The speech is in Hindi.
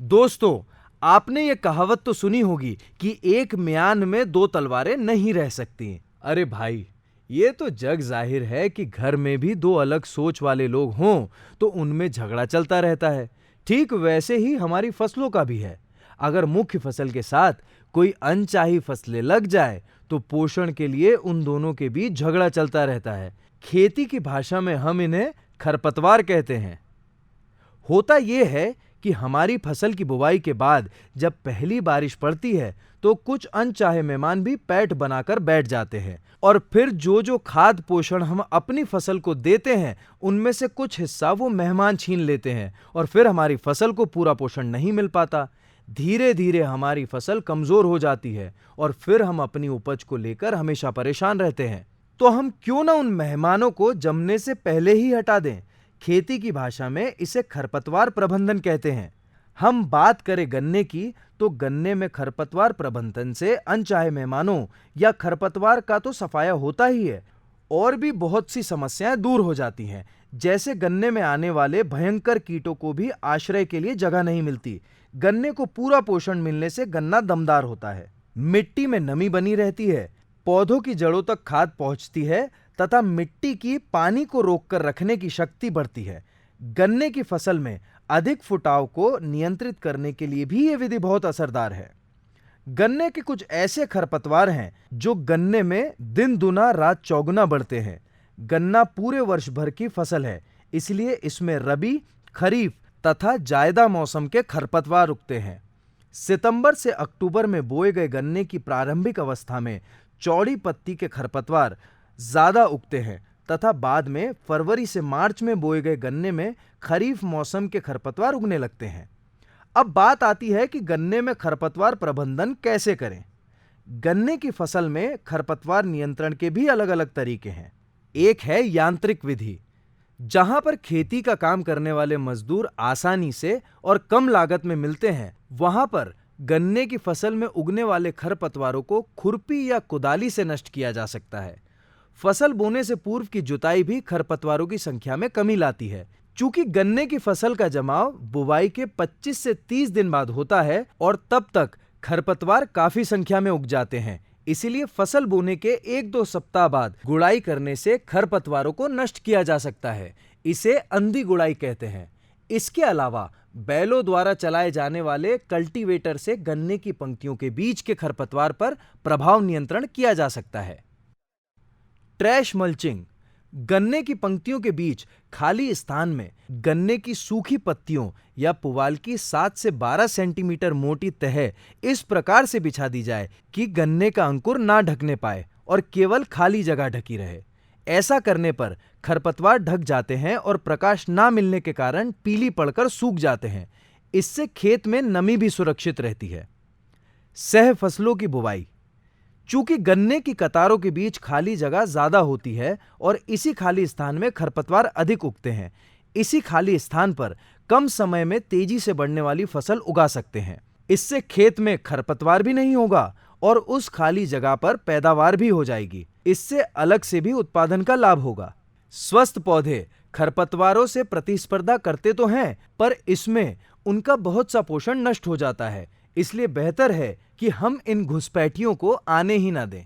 दोस्तों, आपने ये कहावत तो सुनी होगी कि एक म्यान में दो तलवारें नहीं रह सकती। अरे भाई, ये तो जग जाहिर है कि घर में भी दो अलग सोच वाले लोग हों तो उनमें झगड़ा चलता रहता है। ठीक वैसे ही हमारी फसलों का भी है। अगर मुख्य फसल के साथ कोई अनचाही फसलें लग जाए तो पोषण के लिए उन दोनों के बीच झगड़ा चलता रहता है। खेती की भाषा में हम इन्हें खरपतवार कहते हैं। होता यह है कि हमारी फसल की बुवाई के बाद जब पहली बारिश पड़ती है तो कुछ अनचाहे मेहमान भी पैठ बनाकर बैठ जाते हैं और फिर जो जो खाद पोषण हम अपनी फसल को देते हैं उनमें से कुछ हिस्सा वो मेहमान छीन लेते हैं और फिर हमारी फसल को पूरा पोषण नहीं मिल पाता। धीरे धीरे हमारी फसल कमजोर हो जाती है और फिर हम अपनी उपज को लेकर हमेशा परेशान रहते हैं। तो हम क्यों ना उन मेहमानों को जमने से पहले ही हटा दें। खेती की भाषा में इसे खरपतवार प्रबंधन कहते हैं। हम बात करें गन्ने की तो गन्ने में खरपतवार प्रबंधन से अनचाहे मेहमानों या खरपतवार का तो सफाया होता ही है और भी बहुत सी समस्याएं दूर हो जाती हैं। जैसे गन्ने में आने वाले भयंकर कीटों को भी आश्रय के लिए जगह नहीं मिलती। गन्ने को पूरा पोषण मिलने से गन्ना दमदार होता है, मिट्टी में नमी बनी रहती है, पौधों की जड़ों तक खाद पहुंचती है तथा मिट्टी की पानी को रोककर रखने की शक्ति बढ़ती है। गन्ने की फसल में अधिक फुटाव को नियंत्रित करने के लिए भी यह विधि बहुत असरदार है। गन्ने के कुछ ऐसे खरपतवार हैं जो गन्ने में दिन दुना रात चौगुना बढ़ते हैं। गन्ना पूरे वर्ष भर की फसल है, इसलिए इसमें रबी, खरीफ तथा जायदा मौसम के खरपतवार उगते हैं। सितंबर से अक्टूबर में बोए गए गन्ने की प्रारंभिक अवस्था में चौड़ी पत्ती के खरपतवार ज्यादा उगते हैं तथा बाद में फरवरी से मार्च में बोए गए गन्ने में खरीफ मौसम के खरपतवार उगने लगते हैं। अब बात आती है कि गन्ने में खरपतवार प्रबंधन कैसे करें। गन्ने की फसल में खरपतवार नियंत्रण के भी अलग अलग तरीके हैं। एक है यांत्रिक विधि, जहां पर खेती का काम करने वाले मजदूर आसानी से और कम लागत में मिलते हैं। वहां पर गन्ने की फसल में उगने वाले खरपतवारों को खुरपी या कुदाली से नष्ट किया जा सकता है। फसल बोने से पूर्व की जुताई भी खरपतवारों की संख्या में कमी लाती है। चूंकि गन्ने की फसल का जमाव बुवाई के 25 से 30 दिन बाद होता है और तब तक खरपतवार काफी संख्या में उग जाते हैं, इसीलिए फसल बोने के 1-2 सप्ताह बाद गुड़ाई करने से खरपतवारों को नष्ट किया जा सकता है। इसे अंधी गुड़ाई कहते हैं। इसके अलावा बैलों द्वारा चलाए जाने वाले कल्टीवेटर से गन्ने की पंक्तियों के बीच के खरपतवार पर प्रभाव नियंत्रण किया जा सकता है। ट्रैश मल्चिंग, गन्ने की पंक्तियों के बीच खाली स्थान में गन्ने की सूखी पत्तियों या पुवाल की 7 से 12 सेंटीमीटर मोटी तह इस प्रकार से बिछा दी जाए कि गन्ने का अंकुर ना ढकने पाए और केवल खाली जगह ढकी रहे। ऐसा करने पर खरपतवार ढक जाते हैं और प्रकाश ना मिलने के कारण पीली पड़कर सूख जाते हैं। इससे खेत में नमी भी सुरक्षित रहती है। सह फसलों की बुवाई, चूंकि गन्ने की कतारों के बीच खाली जगह ज्यादा होती है और इसी खाली स्थान में खरपतवार अधिक उगते हैं, इसी खाली स्थान पर कम समय में तेजी से बढ़ने वाली फसल उगा सकते हैं। इससे खेत में खरपतवार भी नहीं होगा और उस खाली जगह पर पैदावार भी हो जाएगी। इससे अलग से भी उत्पादन का लाभ होगा। स्वस्थ पौधे खरपतवारों से प्रतिस्पर्धा करते तो हैं, पर इसमें उनका बहुत सा पोषण नष्ट हो जाता है। इसलिए बेहतर है कि हम इन घुसपैठियों को आने ही ना दें।